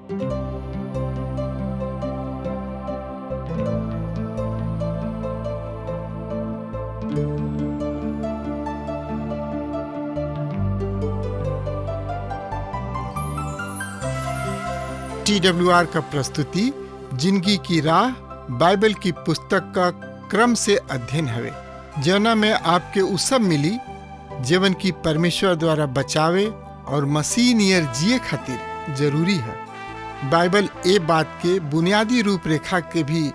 TWR का प्रस्तुति जिंदगी की राह बाइबल की पुस्तक का क्रम से अध्ययन हवे, जना में आपके उ सब मिली जीवन की परमेश्वर द्वारा बचावे और मसीह नियर जिए खातिर जरूरी है। बाइबल ए बात के बुनियादी रूपरेखा के भी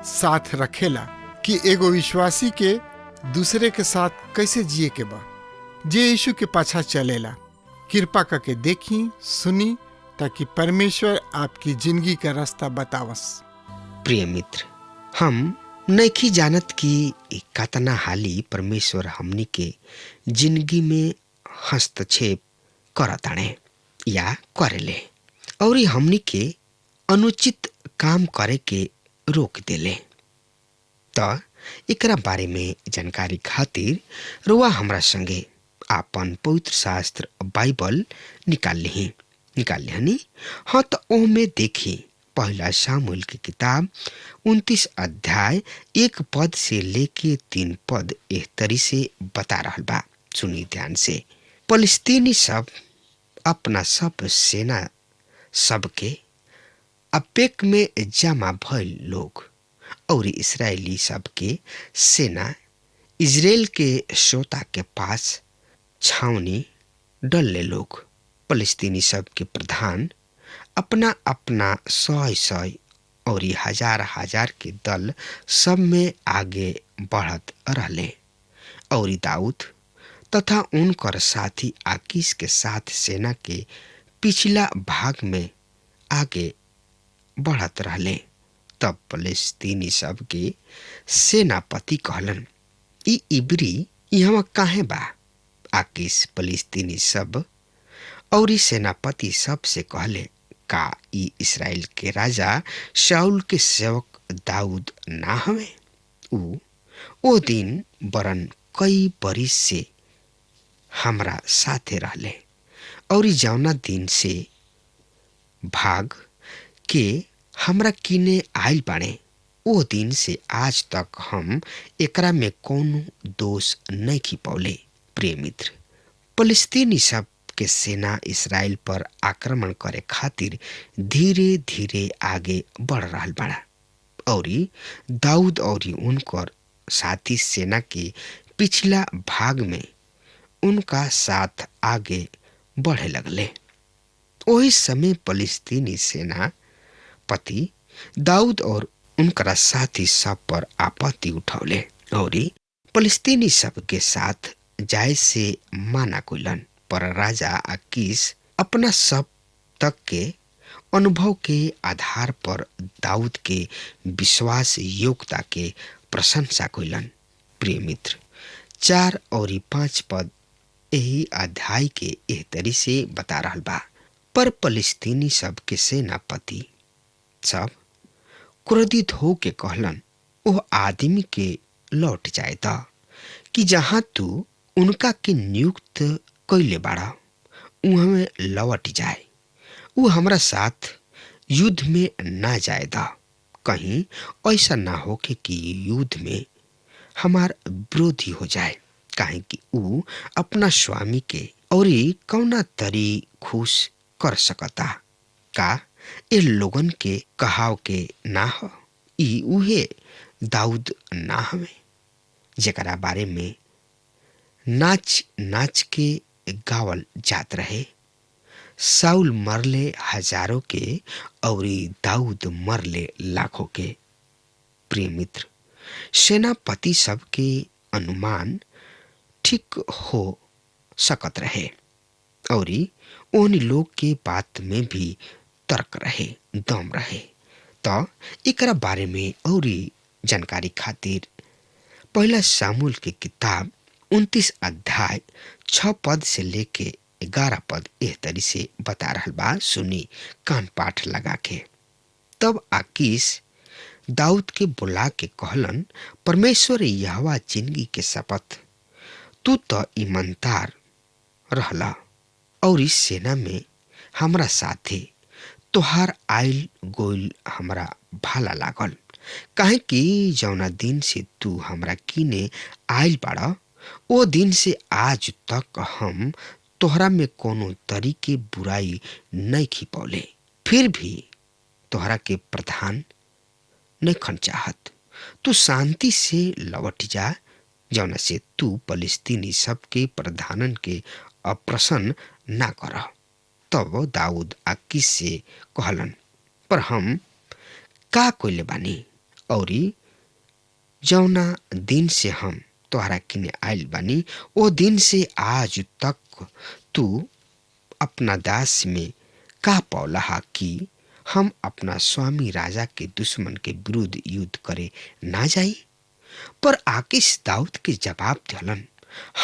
साथ रखेला कि एगो विश्वासी के दूसरे के साथ कैसे जिए के बा। जे यीशु के पाछा चलेला, कृपा करके देखी सुनी ताकि परमेश्वर आपकी जिंदगी का रास्ता बतावस। प्रिय मित्र, हम नइखी जानत कि कतना हाली परमेश्वर हमनी के जिंदगी में हस्तक्षेप करताणे या करेले और हमनी के अनुचित काम करे के रोक देले। त एकरा बारे में जानकारी खातिर रुआ हमरा संगे आपन पवित्र शास्त्र बाइबल निकाल लिहनी। हाँ, तो ओमे देखी पहला शामुएल की किताब 29 अध्याय 1 पद से लेके 3 पद एह तरी से बता रहल बा। सुनी ध्यान से। फलिस्तीनी सब अपना सब सेना सबके अपेक में जमा भइल लोग और इस्राएली सबके सेना इजराइल के सोता के पास छावनी डलले लोग। फलिस्तीनी सब के प्रधान अपना अपना 100 और 1000 के दल सब में आगे बढ़त रहले और दाऊद तथा उनकर साथी आकीश के साथ सेना के पिछला भाग में आगे बढ़त रहले। तब फलिस्तीनी सब के सेनापति कहलन, ई इब्री यहाँ काहे बा? आकीश फलिस्तीनी सब और सेनापति सब से कहले, का ई इस्राएल के राजा शाऊल के सेवक दाऊद ना हवे? ओ दिन बरन कई बरिस से हमरा साथे रहले और जौना दिन से भाग के हमरा किने आइल बाणे, ओ दिन से आज तक हम एकरा में कोनो दोष नहीं पौले। प्रिय मित्र, फलिस्तीनी सब के सेना इस्राएल पर आक्रमण करे खातिर धीरे धीरे आगे बढ़ रहल बाड़ा और दाऊद और उनकर साथी सेना के पिछला भाग में उनका साथ आगे बढ़े लगले। वही समय फलिस्तीनी सेनापति दाऊद और उनका साथी सब पर आपत्ति उठौले और फलिस्तीनी सब के साथ जाए से माना कइलन। पर राजा आकीश अपना सब तक के अनुभव के आधार पर दाऊद के विश्वास योग्यता के प्रशंसा कइलन। प्रिय मित्र, 4 और 5 पद यही अध्याय के एह तरी से बता रहल बा। पर फलिस्तीनी सब के सेनापति सब क्रोधित हो के कहलन, ओह आदमी के लौट जाए दा कि जहाँ तू उनका के नियुक्त कैले बाड़ा उहाँ में लौट जाए। उ हमरा साथ युद्ध में ना जाए दा, कहीं ऐसा ना हो कि युद्ध में हमार विरोधी हो जाए, काहे कि उ अपना स्वामी के और कौना तरी खुश कर सकता। का ए लोगन के कहाव के ना हो? ई उहे दाऊद ना हवे जेकरा बारे में नाच नाच के गावल जात रहे। साउल मरले हजारों के और दाऊद मरले लाखों के। प्रिय मित्र, सेनापति सब के अनुमान ठीक हो सकत रहे और उन लोग के बात में भी तर्क रहे, दम रहे। तो एकरा बारे में और जानकारी खातिर पहला शामुएल की किताब 29 अध्याय 6 पद से लेके 11 पद एह तरी से बता रहल बा। सुनी कान पाठ लगा के। तब आकीश दाऊद के बुला के कहलन, परमेश्वर यहोवा जिंदगी के शपथ, तू तो ईमानदार रहला और इस सेना में हमरा साथे तोहार आइल गोइल हमरा भाला लागल, काहे कि जौना दिन से तू हमरा किने आइल बाड़ा ओ दिन से आज तक हम तोहरा में कोनो तरीके बुराई नहीं खिपौले, फिर भी तोहरा के प्रधान नहीं खन चाहत। तू शांति से लौट जा, जौना से तू फलिस्तीनी सबके प्रधानन के अप्रसन्न ना कर। तब दाऊद आकीश से कहलन, पर हम का कोइले बानी, औरी जौना दिन से हम तोहरा किने आइल बानी ओ दिन से आज तक तू अपना दास में का पौला कि हम अपना स्वामी राजा के दुश्मन के विरुद्ध युद्ध करे ना जाई। पर आकीश दाऊद के जवाब दिलन,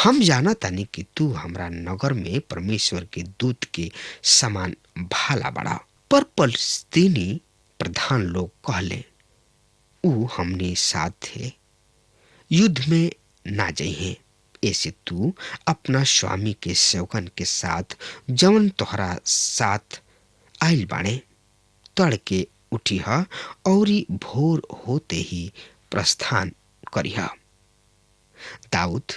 हम जाना तानी कि तू हमरा नगर में परमेश्वर के दूत के समान भाला बड़ा। पर फलस्तीनी प्रधान लोग कहले, ऊ हमने साथ है युद्ध में ना जाइए, ऐसे तू अपना स्वामी के सेवकन के साथ जवन तोहरा साथ आइल बाणे तड़के उठिह और भोर होते ही प्रस्थान करिह। दाऊद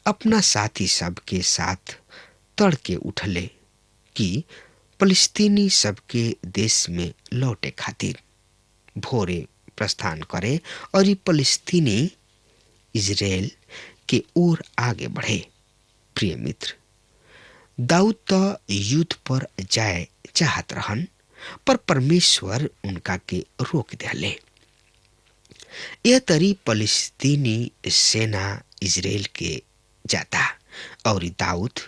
अपना साथी सब के साथ तड़के उठले कि फलिस्तीनी सबके देश में लौटे खातिर भोरे प्रस्थान करे और फलिस्तीनी इजराइल के ओर आगे बढ़े। प्रिय मित्र, दाऊद तो युद्ध पर जाए चाहत रहन, पर परमेश्वर उनका के रोक दिले। यह तरी फलिस्तीनी सेना इजराइल के जाता और दाऊद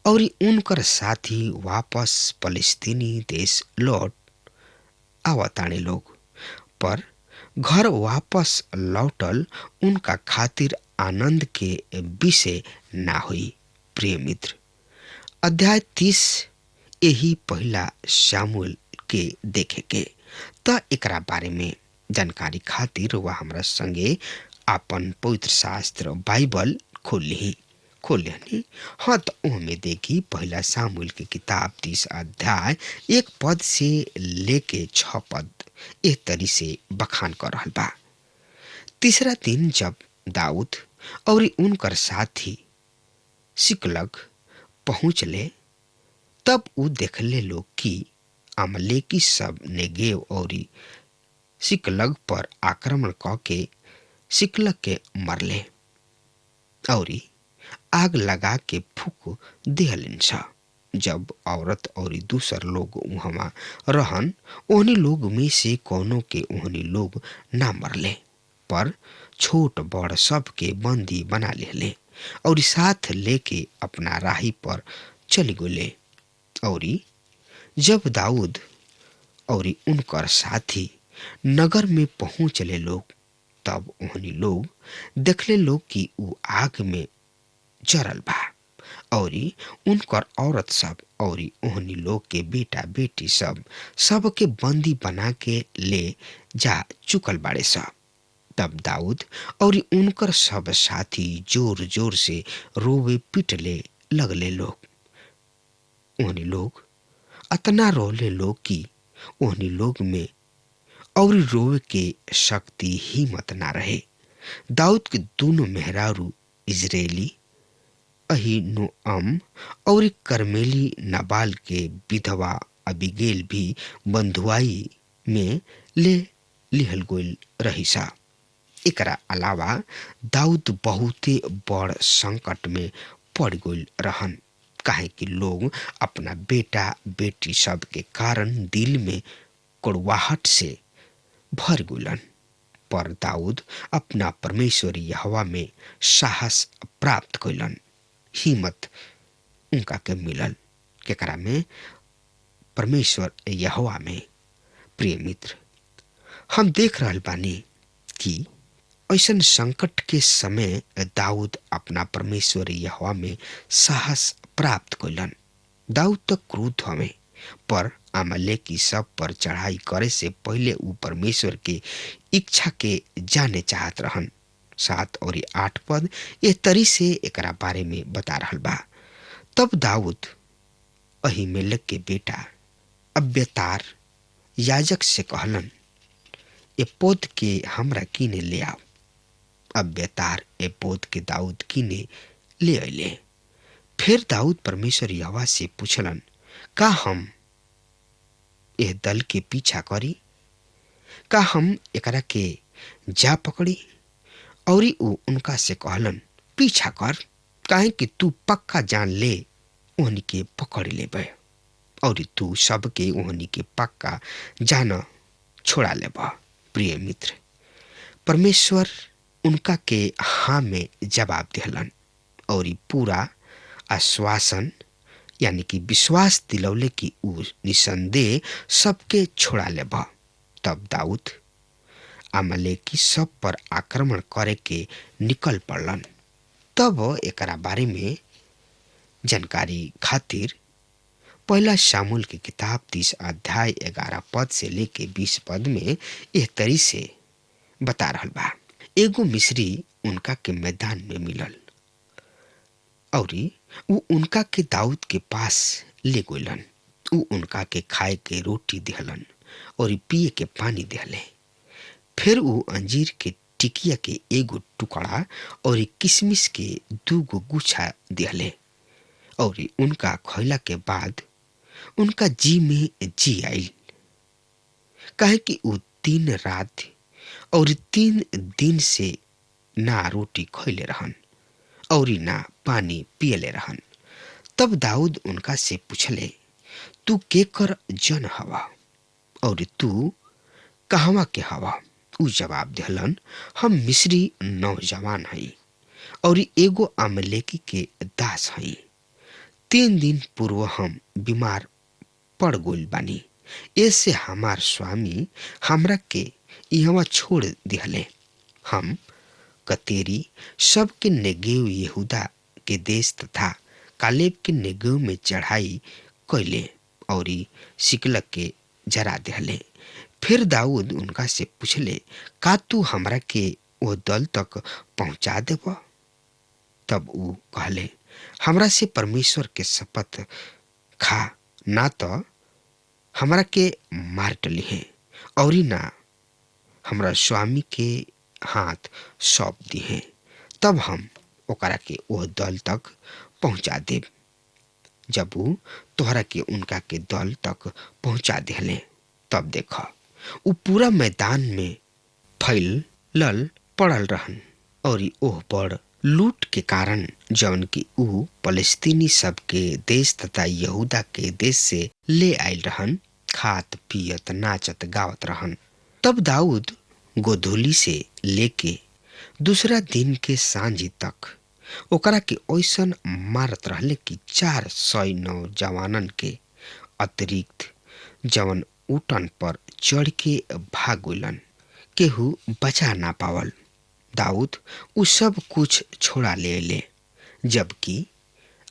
और उनकर साथी वापस फलिस्तीनी देश लौट आवताने लोग। पर घर वापस लौटल उनका खातिर आनंद के विषय ना हुई। प्रिय मित्र, अध्याय 30 यही पहला शामुएल के देखे के त एकरा बारे में जानकारी खातिर वह हमरा संगे आपन पवित्र शास्त्र बाइबल खोली। हाँ, तो ओहमे देखी पहला शामुएल की किताब 30 अध्याय 1 पद से लेके 6 पद एह तरी से बखान कर रहल बा। तीसरा दिन जब दाऊद और उनकर साथी सिकलग पहुँचले, तब ऊ देखले लोग कि अमलेकी सब नेगेव और सिकलग पर आक्रमण क के सिकलग के मरले और आग लगा के फूक दिहलिन सा। जब औरत और दूसर लोग वहाँ रहन, ओहनी लोग में से कोनो के ओहनी लोग ना मरले, पर छोट बड़ सब के बंदी बना लेले और साथ लेके अपना राही पर चली गोले। और जब दाऊद और उनकर साथी नगर में पहुँचले लोग, तब ओहनी लोग देखले लोग कि ऊ आग में जरल बा और उनकर औरत सब और ओहनी लोग के बेटा बेटी सब के बंदी बना के ले जा चुकल बाड़े सब। तब दाऊद और उनकर सब साथी जोर जोर से रोवे पीटले लगले लोग। ओहनी लोग अतना रोले लोग कि ओहनी लोग में और रोवे के शक्ति हिम्मत ना रहे। दाऊद के दोनों मेहरारू इजरायली अहीनोअम और करमेली नाबाल के विधवा अबीगेल भी बंधुआई में ले लिहल गोल रही सा। एकरा अलावा दाऊद बहुते बड़ संकट में पड़ गइल रहन, काहे कि लोग अपना बेटा बेटी सब के कारण दिल में कड़वाहट से भर गइलन। पर दाऊद अपना परमेश्वर यहोवा में साहस प्राप्त कइलन, हिम्मत उनका के मिलल केकरा में, परमेश्वर यहोवा में। प्रिय मित्र, हम देख रहल बानी कि ऐसन संकट के समय दाऊद अपना परमेश्वर यहोवा में साहस प्राप्त कइलन। दाऊद तो क्रुद्ध हमें, पर अमलेकी सब पर चढ़ाई करे से पहले ऊ परमेश्वर के इच्छा के जाने चाहत रहन। 7 और 8 पद ये तरी से एकरा बारे में बता रहल बा। तब दाऊद अहीमेलेक के बेटा अब्यातार याजक से कहलन, ए पोत के हमरा किने ले आओ। अब्यातार ए पोत के दाऊद किने ले अइले। फिर दाऊद परमेश्वर यहोवा से पूछलन, का हम एह दल के पीछा करी? का हम एकरा के जा पकड़ी? औरी ऊ उनका से कहलन, पीछा कर, काहे कि तू पक्का जान ले ओहनी के पकड़ लेबे, और तू सबके ओहनी के पक्का जान छोड़ा लेबा। प्रिय मित्र, परमेश्वर उनका के हाँ में जवाब दिहलन और पूरा आश्वासन यानी कि विश्वास दिलौले कि ऊ निसंदेह सबके छोड़ा लेबा। तब दाऊद अमालेकी सब पर आक्रमण करे के निकल पड़लन। तब एकरा बारे में जानकारी खातिर पहला शामुल की किताब 30 अध्याय 11 पद से लेके 20 पद में यह तरी से बता रहल बा। एगो मिस्री उनका के मैदान में मिलल और ऊ उनका के दाऊद के पास ले गइलन। ऊ उनका के खाए के रोटी दिहलन और पिए के पानी दिहले। फिर ऊ अंजीर के टिकिया के एगो टुकड़ा और किशमिश के 2 गुच्छा दिहले और उनका खैला के बाद उनका जी में जी आइल, काहे कि ऊ 3 रात और 3 दिन से ना रोटी खैले रहन और ना पानी पियले रहन। तब दाऊद उनका से पूछले, तू के कर जन हवा और तू कहवा के हवा? ऊ जवाब दिहलन, हम मिस्री नौजवान हई और एगो अमलेकी के दास हई। 3 दिन पूर्व हम बीमार पड़ गइल बानी, ऐसे हमार स्वामी हमरा के यहाँ छोड़ दिहले। हम कतेरी सबके नेगेव यहूदा के देश तथा कालेब के नेगेव में चढ़ाई कैले और सिकलग के जरा दिहले। फिर दाऊद उनका से पूछले, का तू हमरा के वो दल तक पहुंचा देबा? तब ऊ कहले, हमरा से परमेश्वर के शपथ खा, ना तो हमरा के मार डली है और ना हमरा स्वामी के हाथ सौंप दी है। तब हम ओकरा के वो दल तक पहुंचा देब। जब ऊ तोहरा के उनका के दल तक पहुंचा दिहले, तब देखा ऊ पूरा मैदान में फैलल पड़ल रहन और ओह पर लूट के कारण जौन की ऊ फलस्तीनी सब के देश तथा यहूदा के देश से ले आयल रहन, खात पियत नाचत गावत रहन। तब दाऊद गोधूली से लेके दूसरा दिन के सांझी तक ओकरा के ओइसन मारत रहले कि 400 नौजवानन के अतिरिक्त जवन ऊटन पर चढ़ के भाग गइलन, केहू बचा ना पावल। दाऊद उ सब कुछ छोड़ा ले, जबकि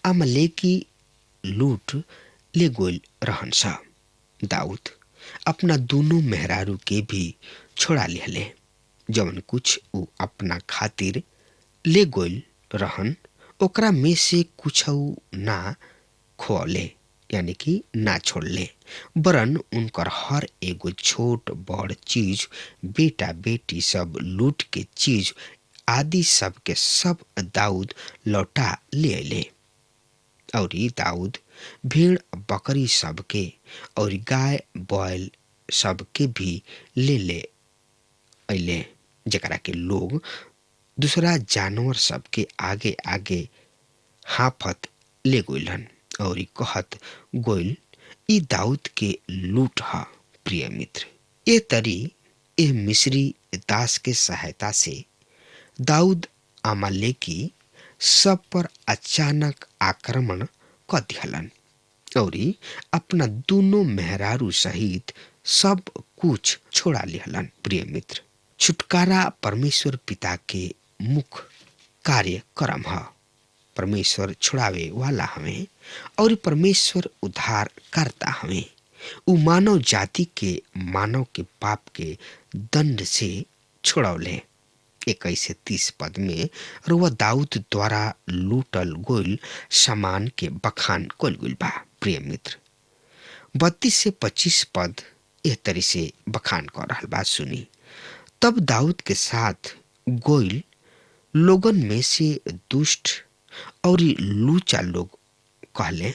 अमलेकी लूट ले गोल रहन सा। दाऊद अपना दोनों मेहरारू के भी छोड़ा ले, जवन कुछ ऊ अपना खातिर ले गोल रहन ओकरा में से कुछ ना खोले यानी कि ना छोड़ले, वरन उनकर हर एगो छोट बड़ चीज, बेटा बेटी सब लूट के चीज आदि सब के सब दाऊद लौटा ले अले। और दाऊद भेड़ बकरी सबके और गाय बैल सबके भी ले अले, जकरा के लोग दूसरा जानवर सबके आगे आगे हाफत ले गइलन और कहत गोइल, ई दाऊद के लूट हा। प्रिय मित्र, ए तरी ए मिस्री दास के सहायता से दाऊद अमालेकी सब पर अचानक आक्रमण कर दिहलन और अपना दोनों मेहरारू सहित सब कुछ छोड़ा लिहलन। प्रिय मित्र, छुटकारा परमेश्वर पिता के मुख्य कार्यक्रम है। परमेश्वर छुड़ावे वाला हमें और परमेश्वर उद्धार करता हमें। उ मानव जाति के मानव के पाप के दंड से छुड़ौले। 21-30 पद में रुआ दाऊद द्वारा लूटल गोल सामान के बखान कल गइल बा। प्रिय मित्र, 32 से 25 पद एह तरी से बखान कर रहल बात सुनी। तब दाऊद के साथ गोइल लोगन में से दुष्ट और लूचा लोग कहले,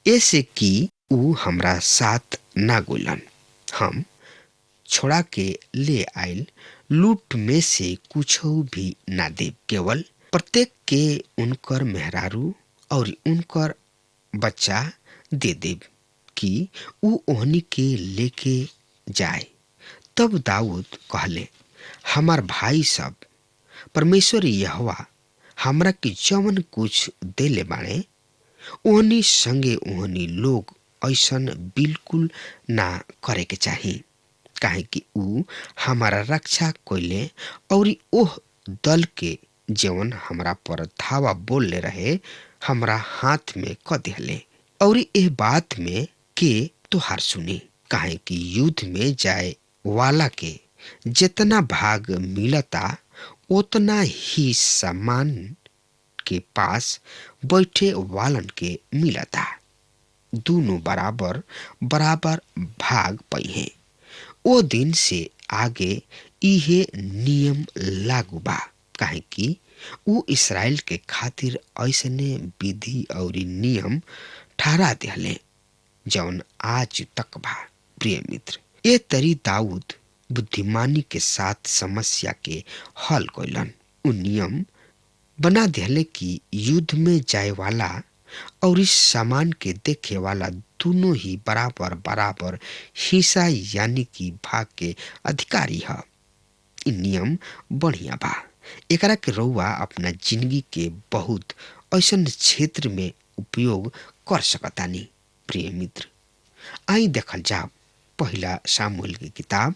ऐसे कि ऊ हमरा साथ ना गोलन, हम छोड़ा के ले आइल लूट में से कुछ भी ना दे, केवल प्रत्येक के उनकर मेहरारू और उनकर बच्चा दे देव कि ऊ ओहनी के लेके जाए। तब दाऊद कहले, हमार भाई सब, परमेश्वर यहोवा हमरा के जवन कुछ देले बाणे ओहनी संगे ओहनी लोग ऐसन बिल्कुल ना करे के चाही, काहे कि ऊ हमारा रक्षा कोइले और ओह दल के जवन हमरा पर धावा बोलले रहे हमरा हाथ में क दिहले। और एह बात में के तोहार सुनी, काहे कि युद्ध में जाए वाला के जितना भाग मिलता उतना ही सामान के पास बैठे वालन के मिलता, दोनों बराबर बराबर भाग पइहे। ओ दिन से आगे इहे नियम लागू बा, काहे कि ऊ इस्राएल के खातिर ऐसने विधि और नियम ठहरा दिहले जौन आज तक बा। प्रिय मित्र, ये तरी दाऊद बुद्धिमानी के साथ समस्या के हल कइलन। उ नियम बना दिहले कि युद्ध में जाए वाला और इस सामान के देखे वाला दोनों ही बराबर बराबर हिस्सा यानी कि भाग के अधिकारी है। इ नियम बढ़िया बा, एकरा के रउआ अपना जिंदगी के बहुत ऐसन क्षेत्र में उपयोग कर सकतानी। प्रिय मित्र, आई देखल जाओ पहला शामुएल की किताब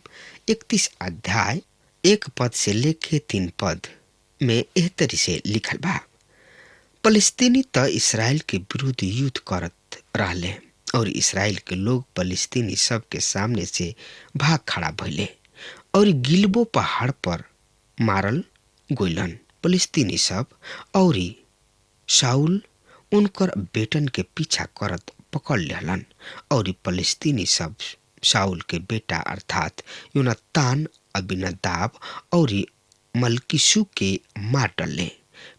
31 अध्याय 1 पद से लेके 3 पद में एह तरी से लिखल बा। फलस्तीनी त इसराइल के विरुद्ध युद्ध करत रहले और इसराइल के लोग फलस्तीनी सब के सामने से भाग खड़ा भइले और गिलबो पहाड़ पर मारल गोइलन फलस्तीनी सब। और शाऊल उनकर बेटन के पीछा करत पकड़ लेहलन और फलस्तीनी सब शाऊल के बेटा अर्थात योनातान, अबीनादाब और मलकीसू के मार डाले।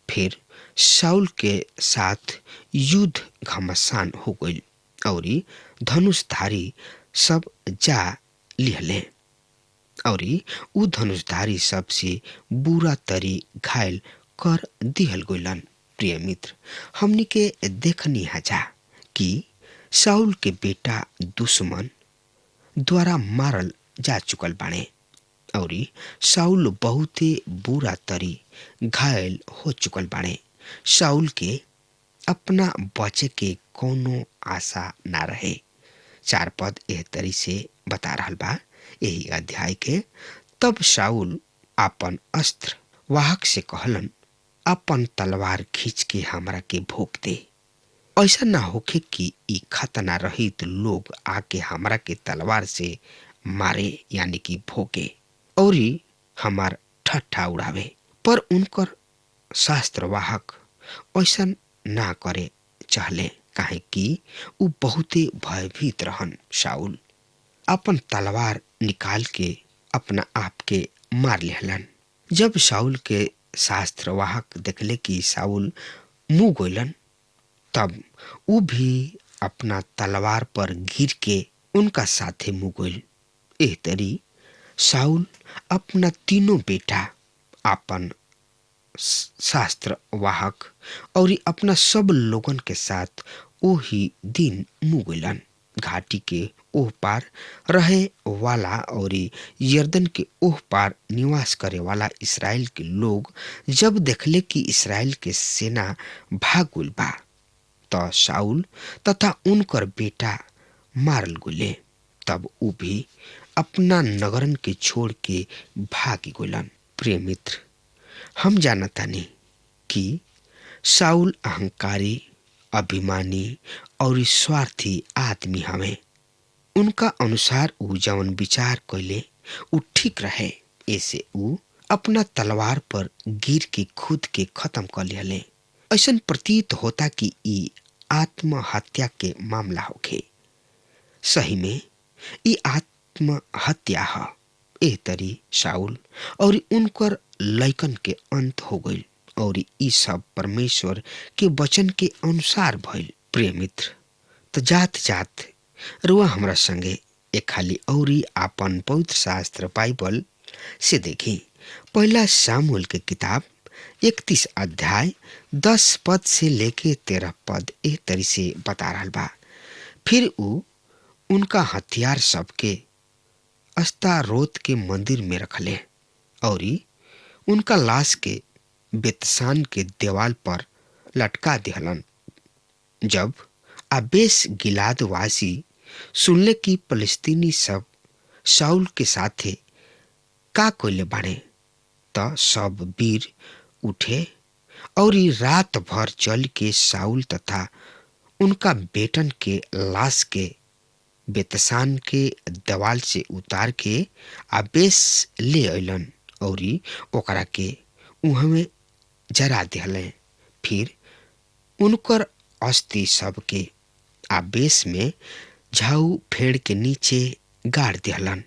फिर शाऊल के साथ युद्ध घमासान हो गई और धनुषधारी सब जा लिहले और उ धनुषधारी सबसे बुरा तरी घायल कर दिहल गइलन। प्रिय मित्र, हमनी के देखनी हजा कि शाऊल के बेटा दुश्मन द्वारा मारल जा चुकल बाणे और शाऊल बहुते बुरा तरी घायल हो चुकल बाणे। शाऊल के अपना बचे के कोनो आशा ना रहे। 4 पद एह तरी से बता रहल बा यही अध्याय के। तब शाऊल अपन अस्त्र वाहक से कहलन, अपन तलवार खींच के हमरा के भोग दे, ऐसा ना होखे कि ई खतना रहित लोग आके हमरा के तलवार से मारे यानी कि भोगे और हमार ठट्ठा उड़ावे। पर उनकर शास्त्रवाहक ऐसा ना करे चाहले, काहे कि उ बहुते भयभीत रहन। शाऊल अपन तलवार निकाल के अपना आप के मार लेहलन। जब शाऊल के शास्त्रवाहक देखले कि शाऊल मुँह गोइलन, तब उ भी अपना तलवार पर गिर के उनका साथे मुँह गोइल। एह तरी शाऊल अपना तीनों बेटा, अपन शास्त्रवाहक और अपना सब लोगन के साथ ओही दिन मुँह गोइलन। घाटी के ओह पार रहे वाला और यर्दन के ओह पार निवास करे वाला इसराइल के लोग जब देखले कि इसराइल के सेना भाग गइल बा, तो शाऊल तथा उनकर बेटा मारल गइले। तब उ भी अपना नगरन के छोड़ के भाग गइलन। प्रिय मित्र, हम जानतानी कि शाऊल अहंकारी, अभिमानी और स्वार्थी आदमी हवे। उनका अनुसार उ जवन विचार कइले उ ठीक रहे, ऐसे उ अपना तलवार पर गिर के खुद के खत्म कर लिहले। ऐसन प्रतीत होता कि ई आत्महत्या के मामला होखे। सही में ई आत्महत्या है। एह तरी शाऊल और उनकर लैकन के अंत हो गई और ई सब परमेश्वर के वचन के अनुसार भइल। प्रिय मित्र, तो जात जात रुआ हमरा संगे एक खाली औरी आपन पवित्र शास्त्र बाइबल से देखी। पहला शामुएल के किताब 31 अध्याय 10 पद से लेके 13 पद एह तरी से बता रहा बा। फिर उनका हथियार सबके अस्तारोत के मंदिर में रखले और उनका लाश के बेतसान के दीवाल पर लटका दिहलन। जब आबेस गिलादवासी सुनले कि फलस्तीनी सब शाऊल के साथे का कोइले बाड़े, त सब वीर उठे और रात भर चल के शाऊल तथा उनका बेटन के लाश के बेतसान के दीवाल से उतार के आबेस ले अइलन और ओकरा के उहमे जरा दिहले। फिर उनकर अस्थि सब के आबेस में झाऊ फेड़ के नीचे गाड़ दिहलन।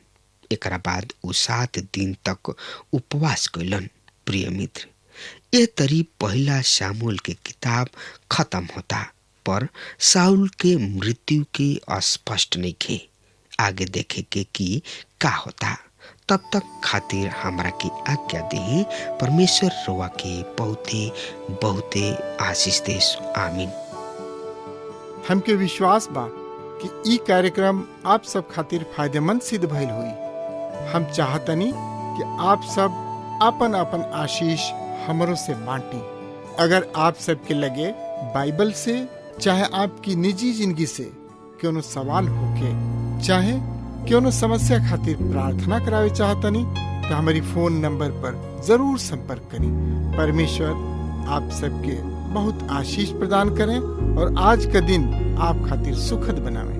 एकरा बाद 7 दिन तक उपवास कैलन। प्रिय मित्र, यह तरी पहला शामुएल के किताब खत्म होता, पर शाऊल के मृत्यु के स्पष्ट नहीं खे। आगे देखे के कि का होता। तब तक खातिर हमरा की आज्ञा दे। परमेश्वर रुआ के बहुते बहुते आशीष देस। आमीन। हमके विश्वास बा कि ई कार्यक्रम आप सब खातिर फायदेमंद सिद्ध भइल हुई। हम चाहतनी कि आप सब आपन आपन आशीष हमरो से बांटी। अगर आप सबके लगे बाइबल से चाहे आपकी निजी जिंदगी से कोनो सवाल होके, चाहे कोनो समस्या खातिर प्रार्थना करावे चाहतनी, तो हमारी फोन नंबर पर जरूर संपर्क करें। परमेश्वर आप सबके बहुत आशीष प्रदान करें और आज का दिन आप खातिर सुखद बनावे।